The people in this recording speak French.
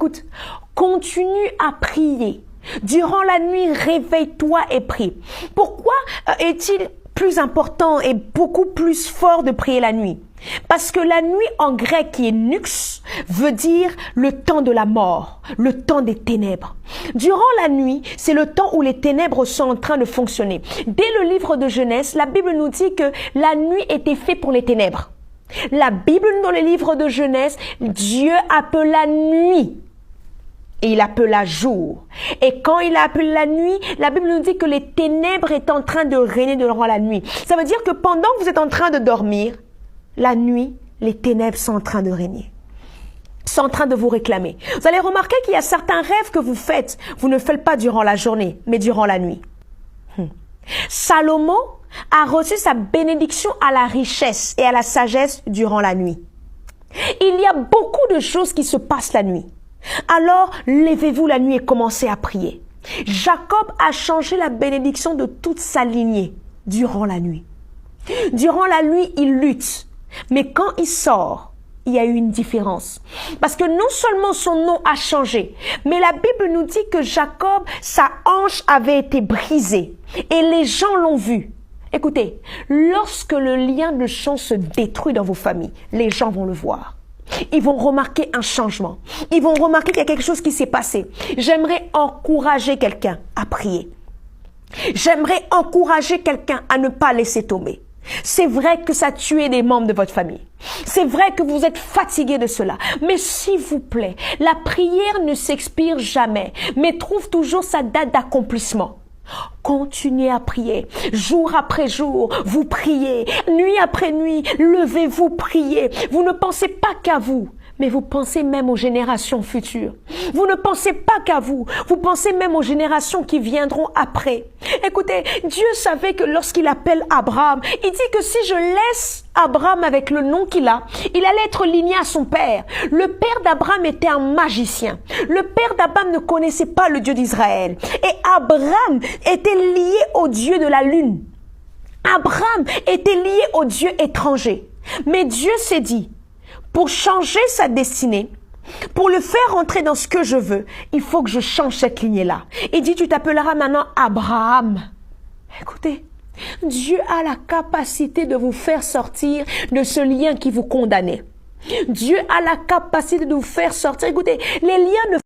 Écoute, continue à prier. Durant la nuit, réveille-toi et prie. Pourquoi est-il plus important et beaucoup plus fort de prier la nuit? Parce que la nuit en grec qui est nux veut dire le temps de la mort, le temps des ténèbres. Durant la nuit, c'est le temps où les ténèbres sont en train de fonctionner. Dès le livre de Genèse, la Bible nous dit que la nuit était faite pour les ténèbres. La Bible, dans le livre de Genèse, Dieu appela nuit et il appela jour. Et quand il a appelé la nuit, la Bible nous dit que les ténèbres étaient en train de régner durant la nuit. Ça veut dire que pendant que vous êtes en train de dormir, la nuit, les ténèbres sont en train de régner, sont en train de vous réclamer. Vous allez remarquer qu'il y a certains rêves que vous faites, vous ne faites pas durant la journée, mais durant la nuit. Salomon a reçu sa bénédiction à la richesse et à la sagesse durant la nuit. Il y a beaucoup de choses qui se passent la nuit. Alors, levez-vous la nuit et commencez à prier. Jacob a changé la bénédiction de toute sa lignée durant la nuit. Durant la nuit, il lutte. Mais quand il sort, il y a eu une différence. Parce que non seulement son nom a changé, mais la Bible nous dit que Jacob, sa hanche avait été brisée. Et les gens l'ont vu. Écoutez, lorsque le lien de sang se détruit dans vos familles, les gens vont le voir. Ils vont remarquer un changement. Ils vont remarquer qu'il y a quelque chose qui s'est passé. J'aimerais encourager quelqu'un à prier. J'aimerais encourager quelqu'un à ne pas laisser tomber. C'est vrai que ça a tué des membres de votre famille. C'est vrai que vous êtes fatigué de cela. Mais s'il vous plaît, la prière ne s'expire jamais, mais trouve toujours sa date d'accomplissement. Continuez à prier, jour après jour, vous priez, nuit après nuit, levez-vous, priez. Vous ne pensez pas qu'à vous, mais vous pensez même aux générations futures. Vous ne pensez pas qu'à vous, vous pensez même aux générations qui viendront après. Écoutez, Dieu savait que lorsqu'il appelle Abraham, il dit que si je laisse Abraham avec le nom qu'il a, il allait être ligné à son père. Le père d'Abraham était un magicien. Le père d'Abraham ne connaissait pas le Dieu d'Israël. Et Abraham était lié au Dieu de la lune. Abraham était lié au Dieu étranger. Mais Dieu s'est dit, pour changer sa destinée, pour le faire entrer dans ce que je veux, il faut que je change cette lignée-là. Il dit, tu t'appelleras maintenant Abraham. Écoutez, Dieu a la capacité de vous faire sortir de ce lien qui vous condamnait. Dieu a la capacité de vous faire sortir. Écoutez, les liens ne